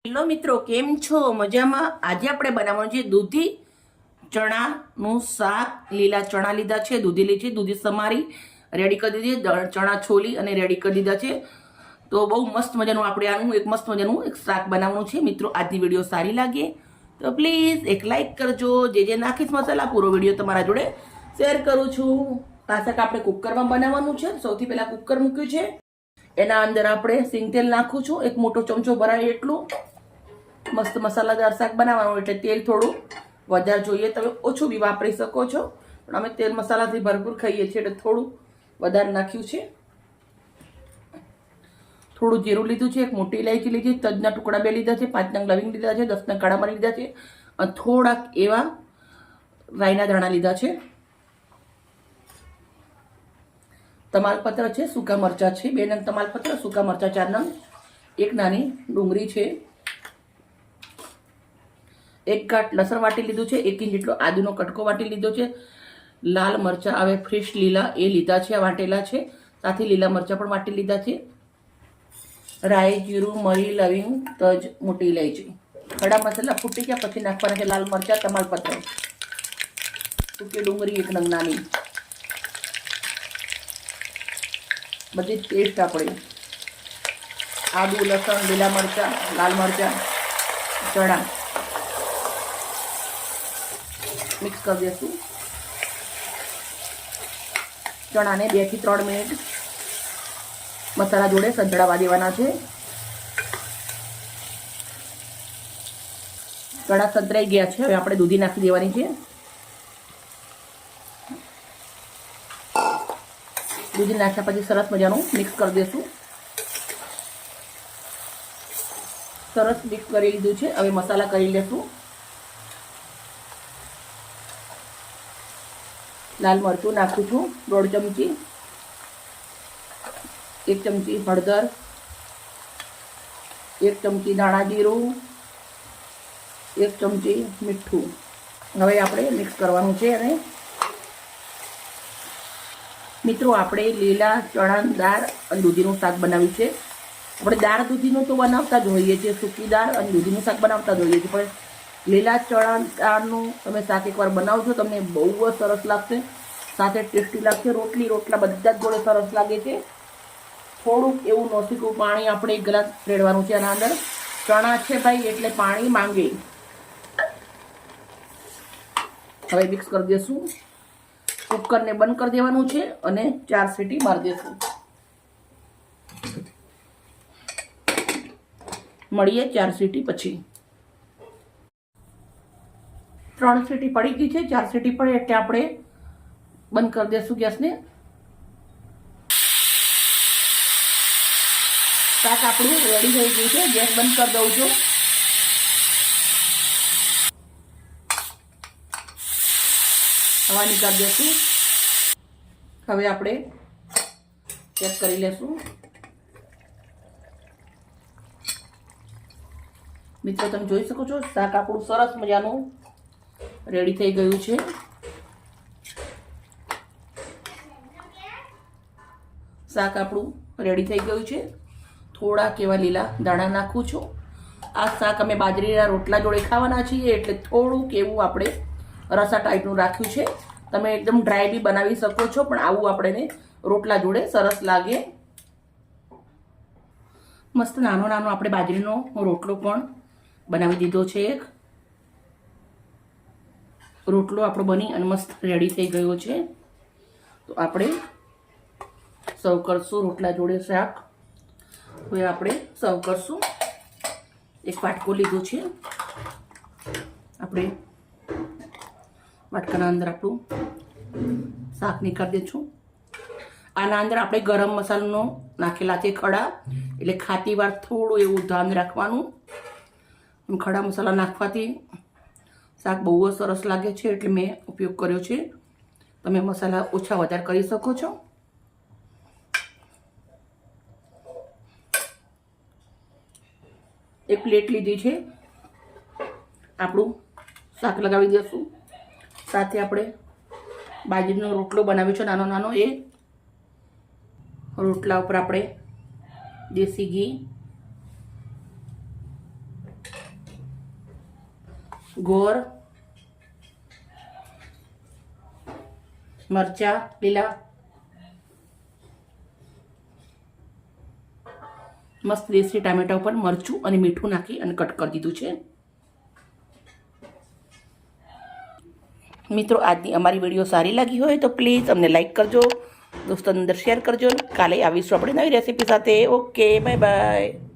Hello મિત્રો, કેમ છો? મજામાં? આજે આપણે બનાવવાનું છે દૂધી ચણાનું શાક. લીલા ચણા લીધા છે, દૂધી લીધી, દૂધી સમારી રેડી કરી દીધી, ચણા છોલી અને રેડી કરી દીધા છે. તો બહુ મસ્ત મજાનું આપણે આનું એક મસ્ત મજાનું એક શાક બનાવવાનું છે. મિત્રો, આજની વિડીયો સારી લાગે તો પ્લીઝ એક લાઈક કરજો. જે નાખીશ મસાલા પૂરો વિડીયો તમારા જોડે શેર કરું છું. આ શાક આપણે કુકરમાં બનાવવાનું છે. સૌથી પહેલા કુકર મૂક્યું છે, એના અંદર આપણે સિંગ તેલ નાખું છું, એક મોટો ચમચો ભરાય એટલું. મસ્ત મસાલાદાર શાક બનાવવાનું એટલે તેલ થોડું વધારે જોઈએ. તમે ઓછું બી વાપરી શકો છો, પણ અમે તેલ મસાલાથી ભરપૂર ખાઈએ છીએ એટલે થોડું વધારે નાખ્યું છે. થોડું જીરું લીધું છે, એક મોટી ઇલાયચી લીધી, તજના ટુકડા 2 લીધા છે, 5 નંગ લવિંગ લીધા છે, 10 નંગ કાળા મરી લીધા છે અને થોડાક એવા રાઈના દાણા લીધા છે. તમાલપત્ર છે, સૂકા મરચા છે, 2 નંગ તમાલપત્ર, સૂકા મરચા 4 નંગ, એક નાની ડુંગળી છે, એક ગાંઠ લસણ વાટી લીધું છે, 1 ઇંચ જેટલો આદુનો કટકો વાટી લીધો છે. લાલ મરચા આવે ફ્રેશ લીલા એ લીધા છે, વાટેલા છે. સાથે લીલા મરચા પણ વાટી લીધા છે. રાઈ, જીરું, મરી, લવિંગ, તજ, મોટી ઇલાયચી. ખડા મસાલા ફૂટી ગયા પછી નાખવાના છે લાલ મરચા, તમાલપત્ર, સૂકી ડુંગળી 1 નંગ નાની. બધી પેસ્ટ આપણે આદુ, લસણ, લીલા મરચા, લાલ મરચા, ચણા મિક્સ કરી દઈશું. ચણાને 2 થી 3 મિનિટ મસાલા જોડે સંતળાવા દેવાના છે. ચણા સંતરાઈ ગયા છે, હવે આપણે દૂધી નાખી દેવાની છે. દૂધી નાખ્યા પછી સરસ મજાનું મિક્સ કરી દઈશું. સરસ મિક્સ કરી લીધું છે, હવે મસાલા કરી લેશું. લાલ મરચું નાખું છું 1.5 ચમચી, 1 ચમચી હળદર, 1 ચમચી ધાણા જીરું, 1 ચમચી મીઠું. હવે આપણે મિક્સ કરવાનું છે. અને મિત્રો, આપણે લીલા ચણા દાળ અને દૂધીનું શાક બનાવ્યું છે. આપણે દાળ દૂધીનું તો બનાવતા જ હોઈએ છીએ, સૂકી દાળ અને દૂધીનું શાક બનાવતા જ હોઈએ છીએ, પણ લીલા ચણા દાળનું તમે શાક એકવાર બનાવજો, તમને બહુ જ સરસ લાગશે. સાથે ટેસ્ટી લાગશે. રોટલા બધા જ જોડે સરસ લાગે છે. થોડુંક એવું નોસીકું પાણી આપણે 1 ગ્લાસ રેડવાનું છે આના અંદર. ચણા છે ભાઈ એટલે પાણી માંગે. હવે મિક્સ કરી દઈશું. કુકરને બંધ કરી દેવાનું છે અને 4 સીટી મારી દઈશું. મળીએ 4 સીટી પછી. 3 સીટી પડી ગઈ છે. 4 સીટી પડે એટલે આપણે બંધ કરી દઈશું ગેસને. શાક આપણું રેડી થઈ ગયું છે. ગેસ બંધ કરી દઉં છું. હવા નીકાળી દઈશું. હવે આપણે ચેક કરી લેશું. મિત્રો, તમે જોઈ શકો છો શાક આપણું સરસ મજાનું રેડી થઈ ગયું છે. શાક આપણું રેડી થઈ ગયું છે. થોડા કેવા લીલા દાણા નાખું છું. આ શાક અમે બાજરીના રોટલા જોડે ખાવાના છીએ એટલે થોડું કેવું આપણે રસા ટાઈપનું રાખ્યું છે. તમે એકદમ ડ્રાય બી બનાવી શકો છો, પણ આવું આપણે રોટલા જોડે સરસ લાગે. મસ્ત નાનો નાનો આપણે બાજરીનો રોટલો પણ બનાવી દીધો છે. એક રોટલો આપણો બની અને મસ્ત રેડી થઈ ગયો છે. તો આપણે સર્વ કરશું રોટલા જોડે શાક. હવે આપણે સર્વ કરશું. એક વાટકો લીધો છે. આપણે વાટકાના અંદર આપણું શાક નીકાળી દઈશું. આના અંદર આપણે ગરમ મસાલાનો નાખેલા છે ખડા, એટલે ખાતી વાર થોડું એવું ધ્યાન રાખવાનું. ખડા મસાલા નાખવાથી શાક બહુ જ સરસ લાગે છે, એટલે મેં ઉપયોગ કર્યો છે. તમે મસાલા ઓછા વધારે કરી શકો છો. એક પ્લેટ લીધી છે. આપણું શાક લગાવી દઈશું. સાથે આપણે બાજરીનો રોટલો બનાવ્યો છે નાનો નાનો. એ રોટલા ઉપર આપણે દેશી ઘી ગોળ, મરચાં લીલા, મસ્ત દેશી ટામેટા ઉપર મરચું અને મીઠું નાખી અને કટ કરી દીધું છે. મિત્રો, આજની અમારી વિડીયો સારી લાગી હોય તો પ્લીઝ અમને લાઈક કરજો, દોસ્તો અંદર શેર કરજો. કાલે આવીશું આપણે નવી રેસીપી સાથે. Okay, bye bye.